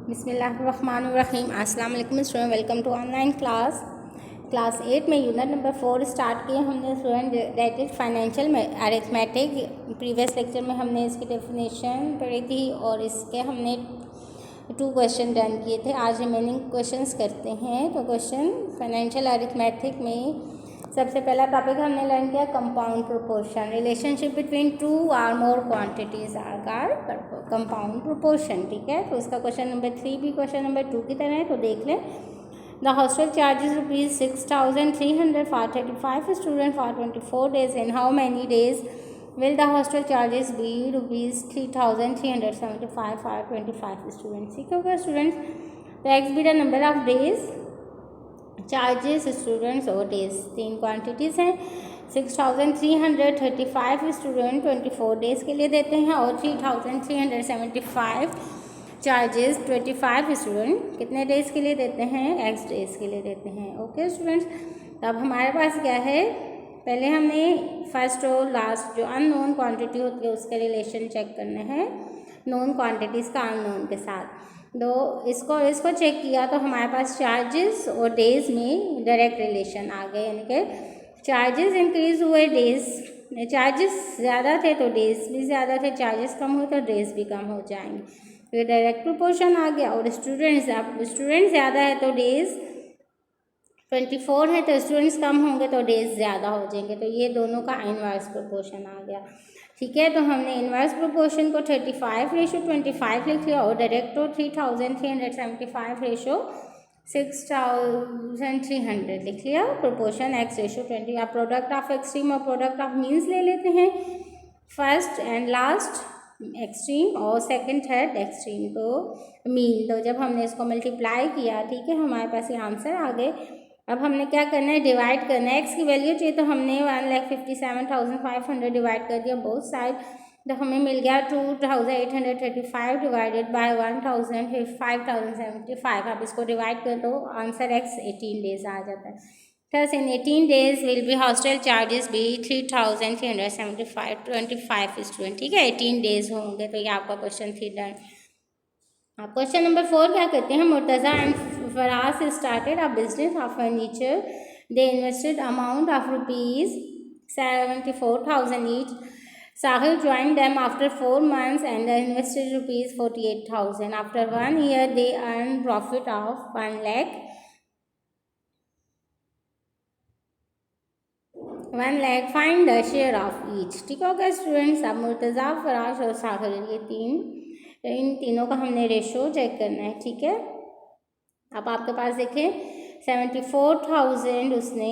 बिस्मिल्लाहिर्रहमानिर्रहीम। अस्सलाम वालेकुम student, welcome to online class 8 में यूनिट नंबर 4 स्टार्ट किए हमने student. That is financial arithmetic. Previous lecture में हमने इसकी डेफिनेशन पढ़ी थी और इसके हमने 2 क्वेश्चन डन किए थे। आज रिमेनिंग क्वेश्चंस करते हैं। तो क्वेश्चन फाइनेंशियल अरिथमेटिक में सबसे पहला टॉपिक हमने लर्न किया कंपाउंड प्रोपोर्शन। रिलेशनशिप बिटवीन 2 और मोर क्वांटिटीज आर कंपाउंड प्रोपोर्शन। ठीक है, तो इसका क्वेश्चन नंबर 3 भी क्वेश्चन नंबर 2 की तरह है, तो देख लें। The hostel charges ₹6,300 for 35 student for 24 days. In how many days will the hostel charges be ₹3,375 for 25 students? ठीक होगा स्टूडेंट्स। तो x be the number of days, charges students और डेज। 3 क्वांटिटीज़ हैं। 6,335 स्टूडेंट 24 डेज़ के लिए देते हैं और 3,375 चार्जेस 25 स्टूडेंट कितने डेज़ के लिए देते हैं? एक्स डेज़ के लिए देते हैं। ओके स्टूडेंट्स, तो अब हमारे पास क्या है, पहले हमने फर्स्ट और लास्ट जो अननोन क्वांटिटी होती है उसके रिलेशन चेक करने हैं नोन क्वांटिटीज़ का अननोन के साथ। तो इसको चेक किया तो हमारे पास चार्जेस और डेज़ में डायरेक्ट रिलेशन आ गए, यानी कि चार्जेस इंक्रीज़ हुए, डेज़ चार्जेस ज़्यादा थे तो डेज़ भी ज़्यादा थे, चार्जेस कम हुए तो डेज़ भी कम हो जाएंगे। तो ये डायरेक्ट प्रोपोर्शन आ गया। और स्टूडेंट्स ज़्यादा है तो डेज़ 24 है तो स्टूडेंट्स कम होंगे तो डेज ज़्यादा हो जाएंगे। तो ये दोनों का इनवर्स प्रोपोर्शन आ गया। ठीक है, तो हमने इनवर्स प्रोपोर्शन को 35:25 लिख लिया और डायरेक्ट तो 3,375/6,300 लिख लिया। Proportion x/20। आप प्रोडक्ट ऑफ एक्सट्रीम और प्रोडक्ट ऑफ मीन्स ले लेते हैं, फर्स्ट एंड लास्ट एक्सट्रीम और सेकंड थर्ड एक्सट्रीम तो मीन। तो जब हमने इसको मल्टीप्लाई किया, ठीक है, हमारे पास ये आंसर आ गए। अब हमने क्या करना है, डिवाइड करना है। एक्स की वैल्यू चाहिए तो हमने 1,57,500 डिवाइड कर दिया बोथ साइड, तो हमें मिल गया 2,835 डिवाइडेड बाय 1,575। अब इसको डिवाइड कर दो, आंसर एक्स 18 डेज आ जाता है। Thus in 18 days will be hostel charges be 3,375 25 student. ठीक है, 18 डेज होंगे। तो ये आपका क्वेश्चन 3 डन। अब क्वेश्चन नंबर 4 क्या कहते हैं, Murtaza and Faraz started a business of furniture. They invested amount of ₹74,000 each. Sahil joined them after 4 months and invested ₹48,000. After 1 year they earned profit of 1 lakh. 1 lakh. Find the share of each. ठीक हो गया students. अब मुर्तज़ा, फराज और साहिल, ये इन तीनों का हमने ratio check करना है। ठीक है, अब आपके पास देखें 74,000 उसने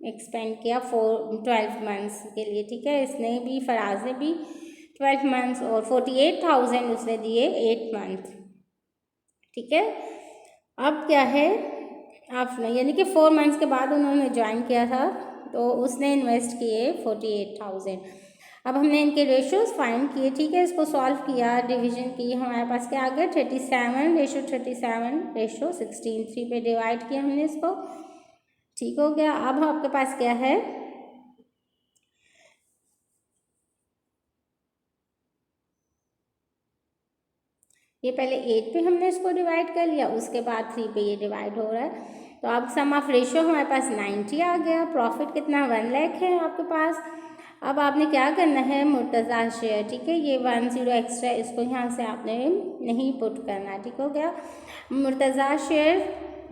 एक्सपेंड किया 12 मंथ्स के लिए। ठीक है, इसने भी, फराज ने भी 12 मंथ्स और 48,000 उसने दिए 8 मंथ। ठीक है, अब क्या है, आपने यानी कि 4 मंथ्स के बाद उन्होंने ज्वाइन किया था तो उसने इन्वेस्ट किए 48,000। अब हमने इनके रेशोज़ फाइंड किए। ठीक है, इसको सॉल्व किया, डिवीजन की, हमारे पास क्या आ गया 37:16 3 पे डिवाइड किया हमने इसको। ठीक हो गया। अब आपके पास क्या है, ये पहले 8 पे हमने इसको डिवाइड कर लिया, उसके बाद 3 पे ये डिवाइड हो रहा है। तो अब सम ऑफ रेशो हमारे पास 90 आ गया। प्रॉफिट कितना, 1 लाख है आपके पास। अब आपने क्या करना है, मुर्तज़ा शेयर। ठीक है, ये 10 एक्स्ट्रा, इसको यहाँ से आपने नहीं पुट करना। ठीक हो गया। Murtaza share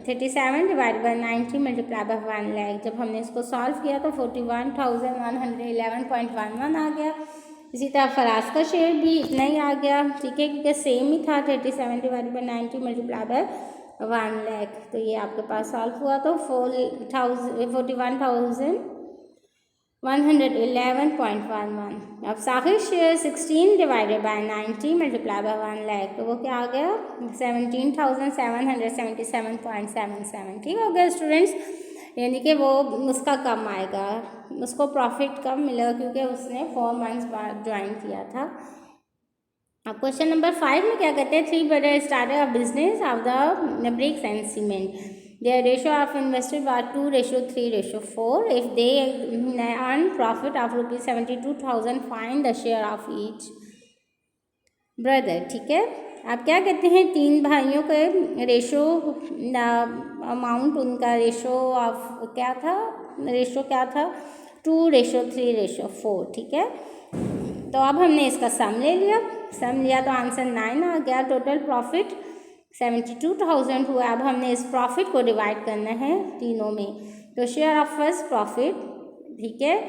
37 divide by 90 multiply by 1 lakh. जब हमने इसको सॉल्व किया तो 41,111.11 आ गया। इसी तरह फराज का शेयर भी इतना ही आ गया। ठीक है, क्योंकि सेम ही था, 37 divide by 90 multiply by 1 lakh. तो ये आपके पास सॉल्व हुआ तो 41,111.11। अब Sahil share 16 divided by 90 multiply by 1 lakh, तो वो क्या आ गया 17,777.77। ठीक हो गया स्टूडेंट्स, यानी कि वो उसका कम आएगा, उसको प्रॉफिट कम मिलेगा क्योंकि उसने 4 मंथ्स बाद ज्वाइन किया था। अब क्वेश्चन नंबर 5 में क्या कहते हैं, 3 brothers started a business of the bricks and cement. Their ratio of invested was 2:3:4. If they earn profit of ₹72,000, find the share of each. Brother, ठीक है। आप क्या कहते हैं, 3 भाइयों के रेशो अमाउंट, उनका रेशो ऑफ क्या था, रेशो क्या था, 2:3:4, ठीक है। तो अब हमने इसका सम ले लिया तो आंसर 9 आ गया। टोटल प्रॉफिट 72,000 हुआ। अब हमने इस प्रॉफिट को डिवाइड करना है तीनों में। तो शेयर ऑफ फर्स्ट प्रॉफिट, ठीक है,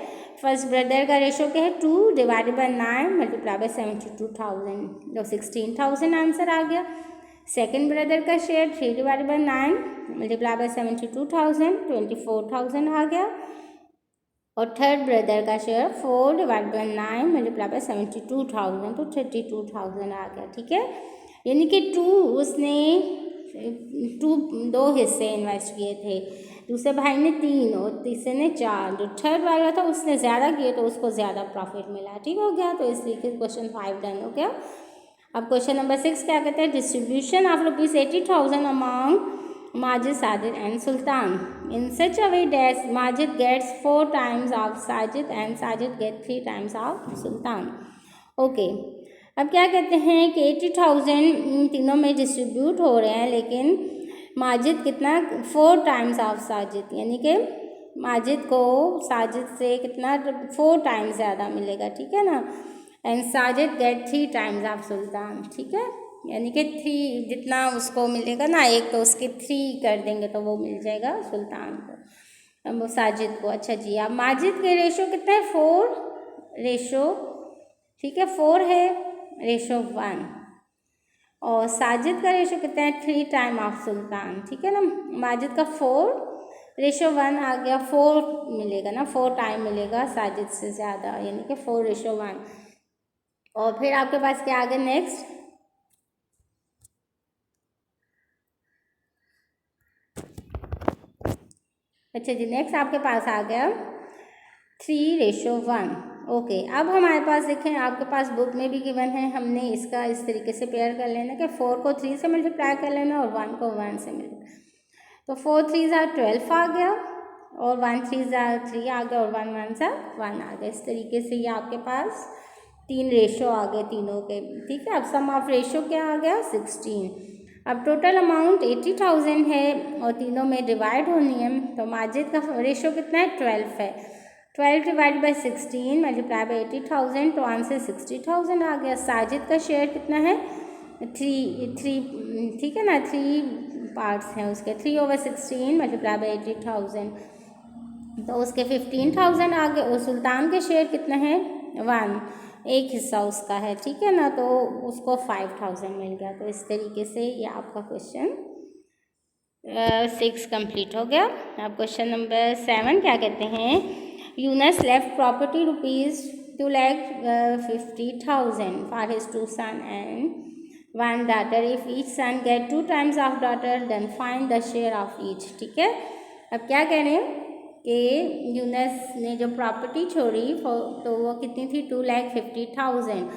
फर्स्ट ब्रदर का रेशो क्या है, 2/9 मल्टीप्लाई बाय 72,000, तो 16,000 आंसर आ गया। सेकेंड ब्रदर का शेयर 3/9 मल्टीप्लाई बाय 72,000, 24,000 आ गया। और थर्ड ब्रदर का शेयर 4/9 मल्टीप्लाई बाय 72,000, तो 32,000 आ गया, ठीक है। यानी कि उसने 2 हिस्से इन्वेस्ट किए थे, दूसरे भाई ने 3 और तीसरे ने 4। जो थर्ड वाला था उसने ज़्यादा किए तो उसको ज़्यादा प्रॉफिट मिला, ठीक हो गया। तो इसलिए क्वेश्चन 5 डन हो गया। अब क्वेश्चन नंबर 6 क्या कहते हैं, distribution of ₹80,000 amount Majid, Sajid and Sultan in such a way that Majid gets 4 times of Sajid and Sajid gets 3 times of Sultan. Okay, अब क्या कहते हैं कि 80,000 तीनों में डिस्ट्रीब्यूट हो रहे हैं, लेकिन माजिद कितना, 4 टाइम्स ऑफ साजिद, यानी कि माजिद को साजिद से कितना 4 टाइम्स ज़्यादा मिलेगा, ठीक है ना। And Sajid get 3 times of Sultan, ठीक है, यानी कि 3 जितना उसको मिलेगा ना, एक तो उसके 3 कर देंगे तो वो मिल जाएगा सुल्तान को, वो साजिद को। अच्छा जी, अब माजिद के रेशो कितना है, 4, ठीक है, 4 है, रेशो 1। और साजिद का रेशो कितना है, 3 टाइम ऑफ सुल्तान, ठीक है ना। माजिद का 4:1 आ गया, 4 मिलेगा ना, 4 टाइम मिलेगा साजिद से ज़्यादा, यानी कि 4:1। और फिर आपके पास क्या आ गया नेक्स्ट, अच्छा जी, नेक्स्ट आपके पास आ गया 3:1। ओके, अब हमारे पास देखें, आपके पास बुक में भी गिवन है, हमने इसका इस तरीके से पेयर कर लेना कि 4 को 3 से मल्टीप्लाई कर लेना और 1 को 1 से मल्टीप्लाई। तो 4 3 12 आ गया, और 1 3 3 आ गया, और 1 1 1 आ गया। इस तरीके से ये आपके पास 3 रेशो आ गए तीनों के, ठीक है। अब सम ऑफ रेशो क्या आ गया, 16। अब टोटल अमाउंट 80,000 है और तीनों में डिवाइड होनी है, तो माजिद का रेशो कितना है, 12 है। 12 डिवाइड बाई 16 मल्टीप्लाई बाई 80,000, तो आंसर 60,000 आ गया। साजिद का शेयर कितना है, 3, ठीक है ना, 3 पार्ट्स हैं उसके, 3/16 मल्टीप्लाई बाई 80,000, तो उसके 15,000 आ गए। और सुल्तान के शेयर कितना है, 1, एक हिस्सा उसका है, ठीक है ना, तो उसको 5,000 मिल गया। तो इस तरीके से ये आपका क्वेश्चन 6 कंप्लीट हो गया। अब क्वेश्चन नंबर 7 क्या कहते हैं, Yunus left property ₹2,50,000 for his 2 son and 1 daughter. If each son get 2 times of daughter then find the share of each, ठीक है। अब क्या कह रहे हैं कि यूनस ने जो प्रॉपर्टी छोड़ी तो वो कितनी थी, 2,50,000,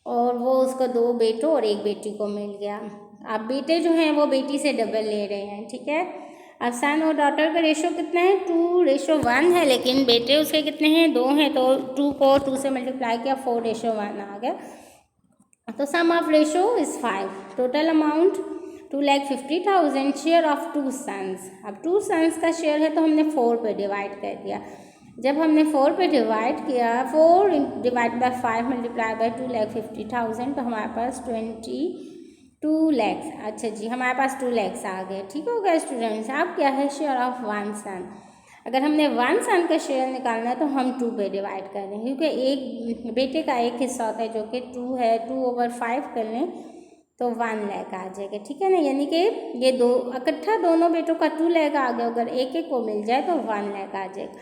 और वो उसको 2 बेटों और 1 बेटी को मिल गया। अब बेटे जो हैं वो बेटी से डबल ले रहे हैं, ठीक है। अब सन और डॉटर का रेशो कितना है, 2:1 है, लेकिन बेटे उसके कितने हैं, 2 हैं, तो 2 को 2 से मल्टीप्लाई किया, 4:1 आ गया। तो sum of ratio is 5। Total amount 2,50,000, share of 2 sons. अब 2 सन्स का शेयर है तो हमने 4 पे डिवाइड कर दिया। जब हमने 4 पे डिवाइड किया, 4 डिवाइड बाय 5 मल्टीप्लाई बाय 2,50,000, तो हमारे पास 22 लाख। अच्छा जी, हमारे पास 2 लाख आ गए, ठीक हो गया स्टूडेंट्स। अब क्या है, शेयर ऑफ 1 सन। अगर हमने 1 सन का शेयर निकालना है तो हम 2 पे डिवाइड कर दें, क्योंकि एक बेटे का एक हिस्सा होता है जो कि 2 है, 2/5 कर लें तो 1 लाख आ जाएगा, ठीक है ना। यानी कि ये इकट्ठा दोनों बेटों का 2 लाख आ गया, अगर एक एक को मिल जाए तो 1 लाख आ जाएगा।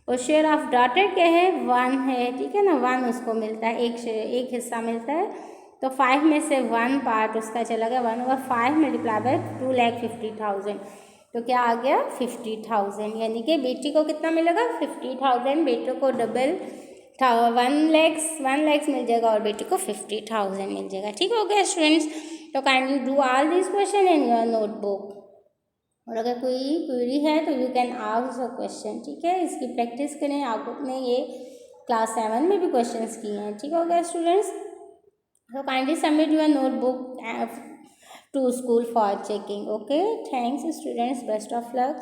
और शेयर ऑफ डॉटर क्या है, 1 है, ठीक है ना, 1 उसको मिलता है, एक हिस्सा मिलता है, तो 5 में से 1 पार्ट उसका चला गया, 1/5 मल्टीप्लाई बाय 2,50,000, तो क्या आ गया, 50,000। यानी कि बेटी को कितना मिलेगा, 50,000, बेटों को डबल 1 लाख मिल जाएगा और बेटी को 50,000 मिल जाएगा, ठीक हो गया स्टूडेंट्स। तो kindly do all this question in your notebook, और अगर कोई क्वेरी है तो you can ask a question, ठीक है। इसकी प्रैक्टिस करें, आप ने ये क्लास 7 में भी क्वेश्चंस किए हैं, ठीक हो गया students. So kindly submit your notebook to school for checking. Okay, thanks students, best of luck.